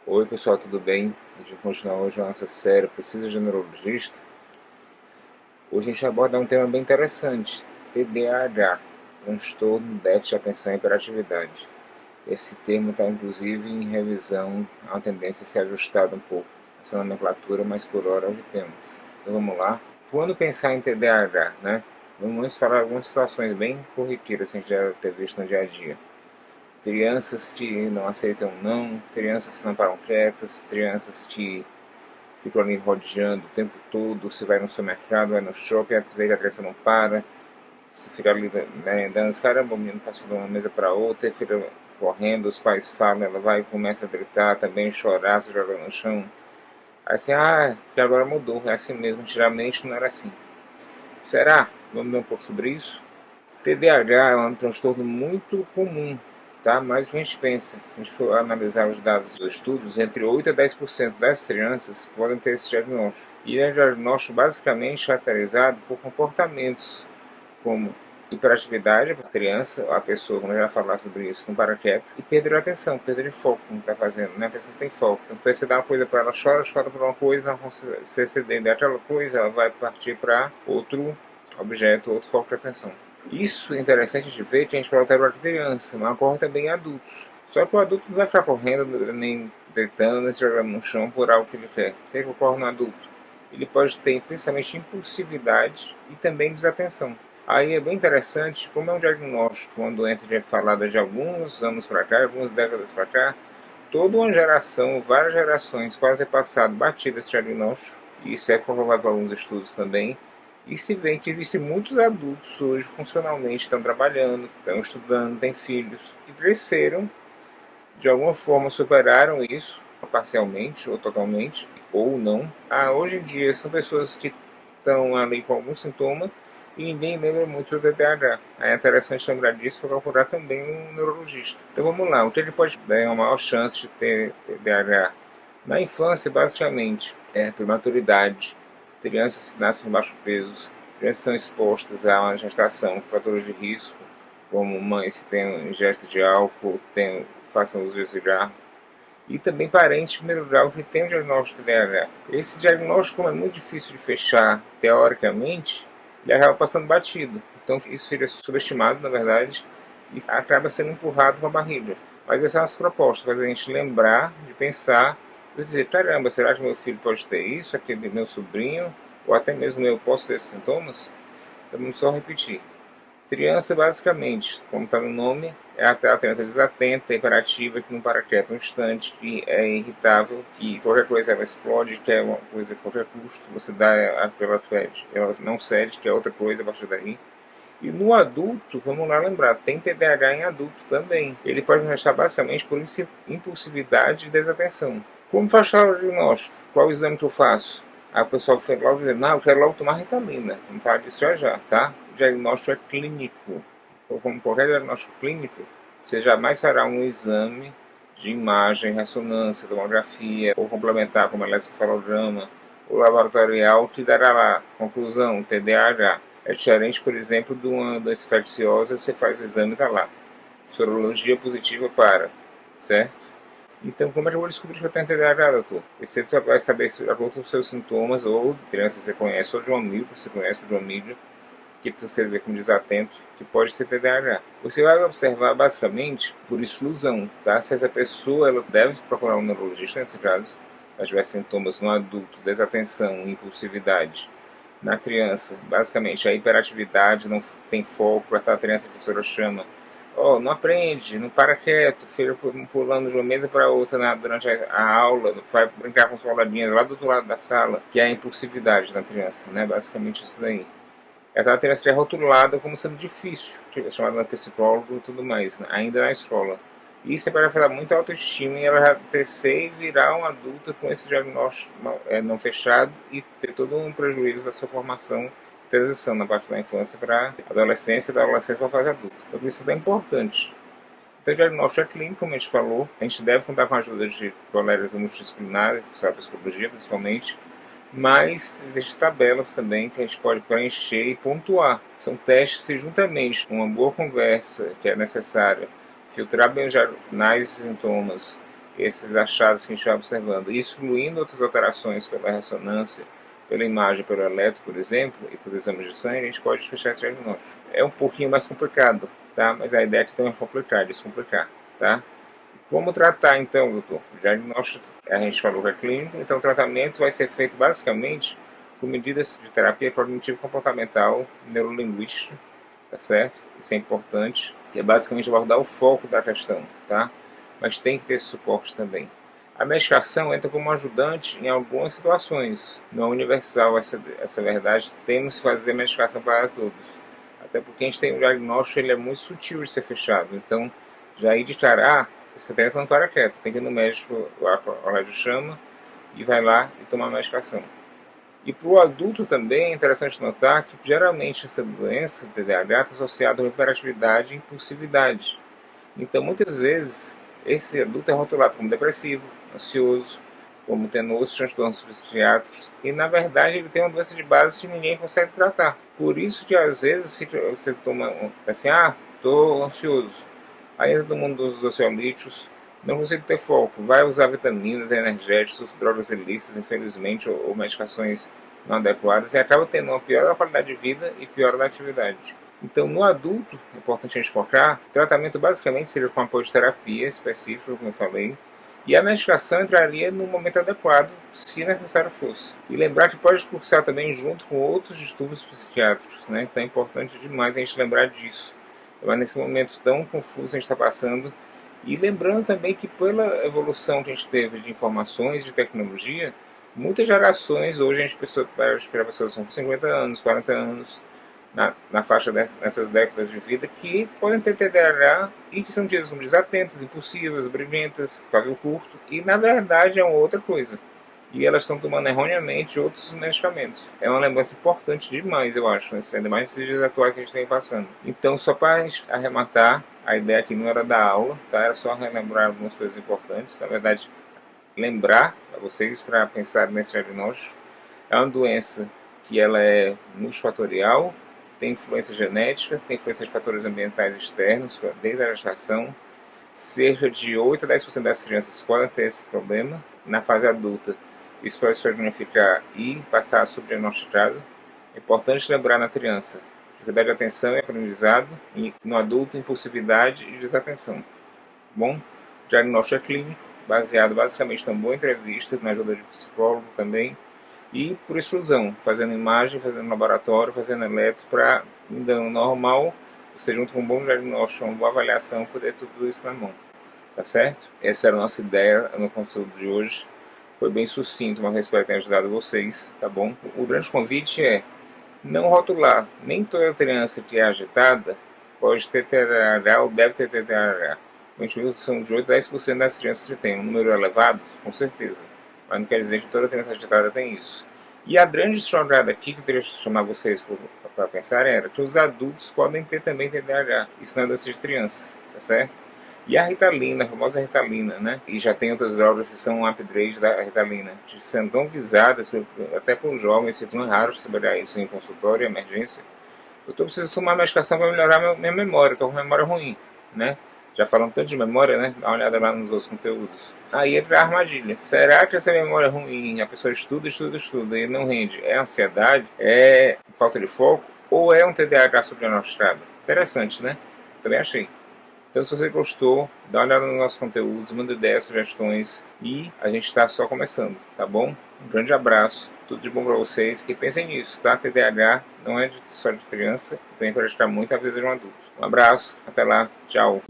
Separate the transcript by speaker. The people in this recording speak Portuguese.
Speaker 1: Oi pessoal, tudo bem? A gente vai continuar hoje a nossa série Preciso de um Neurologista. Hoje a gente aborda um tema bem interessante, TDAH, Transtorno, Déficit de Atenção e Hiperatividade. Esse termo está inclusive em revisão, há uma tendência a ser ajustado um pouco essa nomenclatura, mas por hora é o que temos. Então vamos lá. Quando pensar em TDAH, né? Vamos falar algumas situações bem corriqueiras que a gente já ter visto no dia a dia. Crianças que não aceitam não, crianças que não param quietas, crianças que ficam ali rodeando o tempo todo. Você vai no supermercado, vai no shopping, às vezes a criança não para, você fica ali andando, caramba, o menino passou de uma mesa para outra, fica correndo, os pais falam, ela vai e começa a gritar, também chorar, se joga no chão. Aí assim, que agora mudou, é assim mesmo, antigamente não era assim. Será? Vamos ver um pouco sobre isso? TDAH é um transtorno muito comum, tá? Mais do que a gente pensa. Se a gente for analisar os dados dos estudos, entre 8 a 10% das crianças podem ter esse diagnóstico. E é um diagnóstico basicamente caracterizado por comportamentos como hiperatividade, a criança, a pessoa, como eu já falar sobre isso, não para quieto, e perder a atenção, perder o foco no que está fazendo, né? A atenção tem foco. Então, você dá uma coisa para ela, chora por uma coisa, não consegue se exceder daquela coisa, ela vai partir para outro objeto, outro foco de atenção. Isso é interessante de ver que a gente fala até para criança, mas ocorre também em adultos. Só que o adulto não vai ficar correndo, nem deitando, nem se jogando no chão por algo que ele quer. O que ocorre no adulto? Ele pode ter principalmente impulsividade e também desatenção. Aí é bem interessante, como é um diagnóstico, uma doença que é falada de alguns anos para cá, algumas décadas para cá, toda uma geração, várias gerações podem ter passado batido esse diagnóstico, e isso é comprovado por alguns estudos também, e se vê que existem muitos adultos hoje funcionalmente, estão trabalhando, estão estudando, têm filhos, que cresceram, de alguma forma superaram isso, parcialmente ou totalmente, ou não. Hoje em dia são pessoas que estão ali com algum sintoma e ninguém lembra muito do TDAH. É interessante lembrar disso para procurar também um neurologista. Então vamos lá, o que ele pode dar uma maior chance de ter TDAH? Na infância, basicamente, é prematuridade, crianças que nascem baixo peso, crianças são expostas a uma gestação com fatores de risco, como mães que têm ingesta de álcool, façam uso de cigarro, e também parentes de primeiro grau que têm o diagnóstico de TDAH. Esse diagnóstico, como é muito difícil de fechar teoricamente, ele acaba passando batido. Então isso fica subestimado, na verdade, e acaba sendo empurrado com a barriga. Mas essas são as propostas, para a gente lembrar de pensar, de dizer, caramba, será que meu filho pode ter isso, aquele meu sobrinho, ou até mesmo eu posso ter esses sintomas? Então vamos só repetir. Criança, basicamente, como está no nome, é a criança desatenta, hiperativa, que não para quieto um instante, que é irritável, que qualquer coisa ela explode, que é uma coisa a qualquer custo, você dá aquilo ela pede, ela não cede, que é outra coisa a partir daí. E no adulto, vamos lá lembrar, tem TDAH em adulto também. Ele pode manifestar basicamente por impulsividade e desatenção. Como fechar o diagnóstico? Qual o exame que eu faço? Aí o pessoal foi logo dizer, não, eu quero logo tomar Ritalina. Vamos falar disso já, tá? O diagnóstico é clínico. Então, como qualquer diagnóstico clínico, você jamais fará um exame de imagem, ressonância, tomografia, ou complementar como eletrocefalograma, ou laboratorial, que dará lá, conclusão, TDAH. É diferente, por exemplo, de uma doença infecciosa, você faz o exame e está lá. Sorologia positiva para, certo? Então, como é que eu vou descobrir que eu tenho TDAH, doutor? Você vai saber se os seus sintomas, ou criança você conhece, ou de um amigo, você conhece de um amigo, que você vê como desatento, que pode ser TDAH. Você vai observar basicamente por exclusão, tá? Se essa pessoa ela deve procurar um neurologista nesse caso, se ela tiver sintomas no adulto, desatenção, impulsividade. Na criança, basicamente a hiperatividade, não tem foco, a criança, a professora chama, não aprende, não para quieto, fica pulando de uma mesa para outra durante a aula, vai brincar com as coleguinhas lá do outro lado da sala, que é a impulsividade da criança, né? Basicamente isso daí. Ela tende a ser rotulada como sendo difícil, chamada de psicólogo e tudo mais, né? Ainda na escola. Isso é para afetar muito a autoestima e ela já crescer e virar uma adulta com esse diagnóstico não fechado e ter todo um prejuízo da sua formação, transição na parte da infância para a adolescência, da adolescência para a fase adulta. Então isso é importante. Então o diagnóstico é clínico, como a gente falou, a gente deve contar com a ajuda de colegas multidisciplinares, da psicologia principalmente, mas existem tabelas também que a gente pode preencher e pontuar. São testes que, juntamente com uma boa conversa que é necessária, filtrar bem os sintomas esses achados que a gente vai observando, excluindo outras alterações pela ressonância, pela imagem, pelo eletro, por exemplo, e por exames de sangue, a gente pode fechar esse diagnóstico. É um pouquinho mais complicado, tá? Mas a ideia é que tem que complicar, descomplicar, tá? Como tratar então, doutor? O diagnóstico, a gente falou que é clínico, então o tratamento vai ser feito basicamente com medidas de terapia cognitivo-comportamental, neurolinguística, tá certo? Isso é importante, que é basicamente abordar o foco da questão, tá? Mas tem que ter esse suporte também. A medicação entra como ajudante em algumas situações. Não é universal essa verdade, temos que fazer medicação para todos. Até porque a gente tem um diagnóstico, ele é muito sutil de ser fechado. Então, já ir de cara, você tem essa não para quieta, tem que ir no médico, lá para o colégio chama, e vai lá e tomar a medicação. E para o adulto também é interessante notar que geralmente essa doença, TDAH, está associada à hiperatividade e impulsividade. Então, muitas vezes, esse adulto é rotulado como depressivo, ansioso, como tendo outros transtornos psiquiátricos, e na verdade ele tem uma doença de base que ninguém consegue tratar. Por isso que às vezes você toma assim, estou ansioso, aí entra no mundo dos ansiolíticos, não consigo ter foco, vai usar vitaminas, energéticos, drogas ilícitas, infelizmente, ou medicações não adequadas, e acaba tendo uma pior da qualidade de vida e pior da atividade. Então, no adulto, é importante a gente focar, o tratamento basicamente seria com apoio de terapia específica, como eu falei, e a medicação entraria no momento adequado, se necessário fosse. E lembrar que pode cursar também junto com outros distúrbios psiquiátricos, né? Então é importante demais a gente lembrar disso. Mas nesse momento tão confuso a gente está passando, e lembrando também que pela evolução que a gente teve de informações, de tecnologia, muitas gerações, hoje a gente pensou para pessoas com 50 anos, 40 anos, na faixa dessas décadas de vida, que podem ter TDAH e que são tidas como desatentas, impulsivas, briguentas, pavio curto, e na verdade é uma outra coisa. E elas estão tomando erroneamente outros medicamentos. É uma lembrança importante demais, eu acho, né? Ainda mais nesses dias atuais que a gente vem passando. Então, só para arrematar, a ideia aqui não era da aula, tá? Era só relembrar algumas coisas importantes. Na verdade, lembrar a vocês para pensar nesse diagnóstico. É uma doença que ela é multifatorial, tem influência genética, tem influência de fatores ambientais externos, desde a gestação. Cerca de 8 a 10% das crianças podem ter esse problema. Na fase adulta, isso pode se significar e passar a subdiagnosticado. É importante lembrar na criança dificuldade de atenção e aprendizado, e no adulto, impulsividade e desatenção. Bom, o diagnóstico é clínico, baseado basicamente numa boa entrevista, na ajuda de psicólogo também, e por exclusão, fazendo imagem, fazendo laboratório, fazendo eletro, para, em dano normal, você junto com um bom diagnóstico, uma boa avaliação, poder ter tudo isso na mão. Tá certo? Essa era a nossa ideia no conteúdo de hoje. Foi bem sucinto, mas espero que tenha ajudado vocês, tá bom? O grande convite é não rotular. Nem toda criança que é agitada pode ter TDAH ou deve ter TDAH. A gente viu que são de 8 a 10% das crianças que têm um número elevado, com certeza. Mas não quer dizer que toda criança agitada tem isso. E a grande jogada aqui que eu queria chamar vocês para pensar era que os adultos podem ter também TDAH. Isso não é doença de criança, tá certo? E a Ritalina, a famosa Ritalina, né? E já tem outras drogas que são um upgrade da Ritalina, que são tão visadas, até por jovens, que não é raro trabalhar isso em consultório, emergência. Eu preciso tomar medicação para melhorar minha memória, estou com memória ruim, né? Já falando tanto de memória, né? Dá uma olhada lá nos outros conteúdos. Aí entra a armadilha. Será que essa memória ruim, a pessoa estuda e não rende? É ansiedade? É falta de foco? Ou é um TDAH subdiagnosticado? Interessante, né? Também achei. Então, se você gostou, dá uma olhada nos nossos conteúdos, manda ideias, sugestões, e a gente está só começando, tá bom? Um grande abraço, tudo de bom para vocês, e pensem nisso, tá? TDAH não é só de criança, tem que praticar muito a vida de um adulto. Um abraço, até lá, tchau!